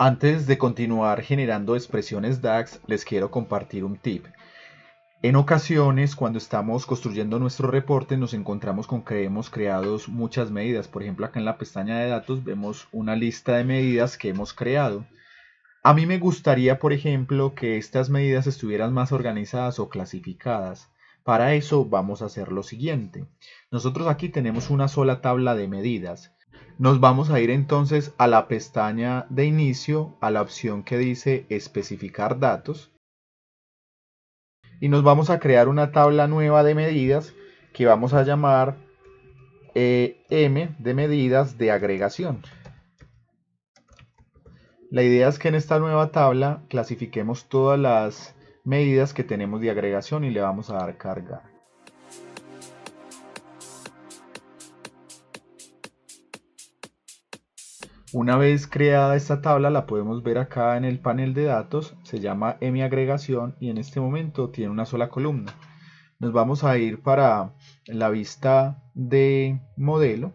Antes de continuar generando expresiones DAX, les quiero compartir un tip. En ocasiones, cuando estamos construyendo nuestro reporte, nos encontramos con que hemos creado muchas medidas. Por ejemplo, acá en la pestaña de datos vemos una lista de medidas que hemos creado. A mí me gustaría, por ejemplo, que estas medidas estuvieran más organizadas o clasificadas. Para eso vamos a hacer lo siguiente. Nosotros aquí tenemos una sola tabla de medidas. Nos vamos a ir entonces a la pestaña de inicio, a la opción que dice especificar datos, y nos vamos a crear una tabla nueva de medidas que vamos a llamar M de medidas de agregación. La idea es que en esta nueva tabla clasifiquemos todas las medidas que tenemos de agregación y le vamos a dar cargar. Una vez creada esta tabla, la podemos ver acá en el panel de datos, se llama M agregación y en este momento tiene una sola columna. Nos vamos a ir para la vista de modelo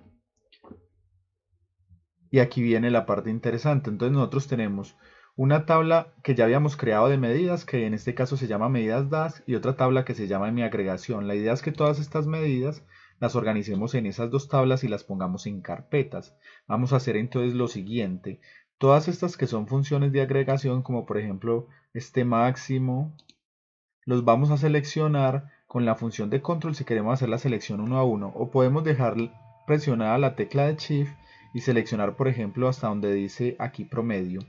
y aquí viene la parte interesante. Entonces nosotros tenemos una tabla que ya habíamos creado de medidas, que en este caso se llama medidas DAX, y otra tabla que se llama mi agregación. La idea es que todas estas medidas las organicemos en esas dos tablas y las pongamos en carpetas. Vamos a hacer entonces lo siguiente. Todas estas que son funciones de agregación, como por ejemplo este máximo, los vamos a seleccionar con la función de control si queremos hacer la selección uno a uno, o podemos dejar presionada la tecla de Shift y seleccionar, por ejemplo, hasta donde dice aquí promedio.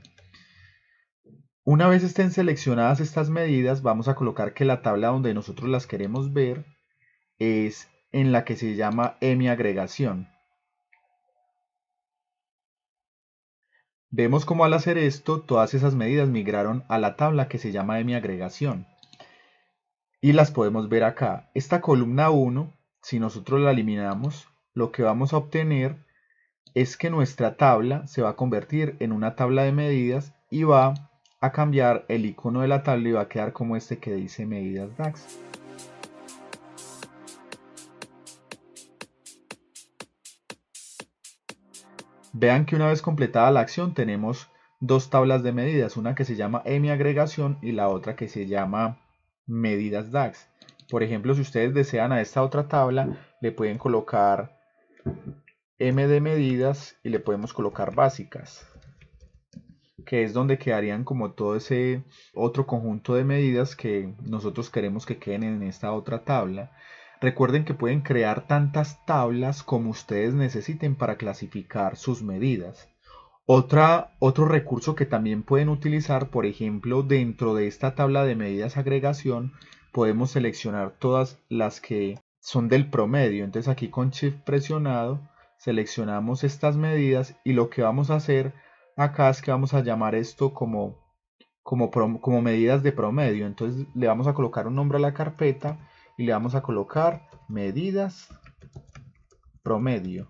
Una vez estén seleccionadas estas medidas, vamos a colocar que la tabla donde nosotros las queremos ver es en la que se llama M agregación. Vemos como al hacer esto, todas esas medidas migraron a la tabla que se llama M agregación. Y las podemos ver acá. Esta columna 1, si nosotros la eliminamos, lo que vamos a obtener es que nuestra tabla se va a convertir en una tabla de medidas y va a cambiar el icono de la tabla y va a quedar como este que dice medidas DAX. Vean que una vez completada la acción tenemos dos tablas de medidas, una que se llama M agregación y la otra que se llama medidas DAX. Por ejemplo, si ustedes desean a esta otra tabla, le pueden colocar M de medidas y le podemos colocar básicas, que es donde quedarían como todo ese otro conjunto de medidas que nosotros queremos que queden en esta otra tabla. Recuerden que pueden crear tantas tablas como ustedes necesiten para clasificar sus medidas. Otro recurso que también pueden utilizar, por ejemplo, dentro de esta tabla de medidas agregación, podemos seleccionar todas las que son del promedio. Entonces aquí con Shift presionado seleccionamos estas medidas y lo que vamos a hacer acá es que vamos a llamar esto como medidas de promedio. Entonces le vamos a colocar un nombre a la carpeta y le vamos a colocar medidas promedio.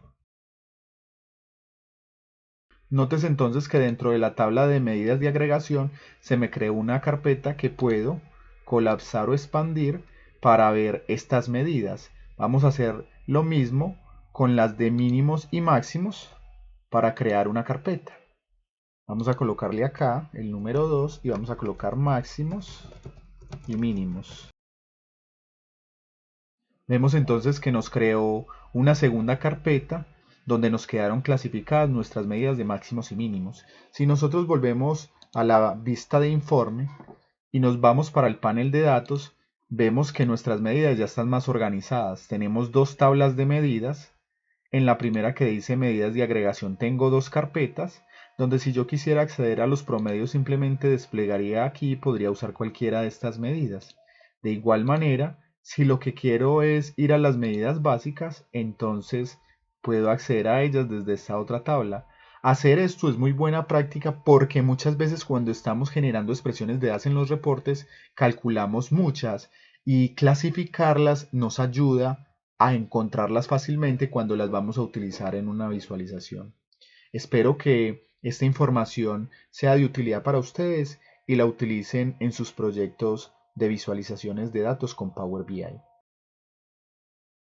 Notes entonces que dentro de la tabla de medidas de agregación se me creó una carpeta que puedo colapsar o expandir para ver estas medidas. Vamos a hacer lo mismo con las de mínimos y máximos para crear una carpeta. Vamos a colocarle acá el número 2 y vamos a colocar máximos y mínimos. Vemos entonces que nos creó una segunda carpeta donde nos quedaron clasificadas nuestras medidas de máximos y mínimos. Si nosotros volvemos a la vista de informe y nos vamos para el panel de datos, vemos que nuestras medidas ya están más organizadas. Tenemos dos tablas de medidas. En la primera que dice medidas de agregación tengo dos carpetas, donde si yo quisiera acceder a los promedios simplemente desplegaría aquí y podría usar cualquiera de estas medidas. De igual manera, si lo que quiero es ir a las medidas básicas, entonces puedo acceder a ellas desde esta otra tabla. Hacer esto es muy buena práctica porque muchas veces cuando estamos generando expresiones de DAX en los reportes, calculamos muchas y clasificarlas nos ayuda a encontrarlas fácilmente cuando las vamos a utilizar en una visualización. Espero que esta información sea de utilidad para ustedes y la utilicen en sus proyectos de visualizaciones de datos con Power BI.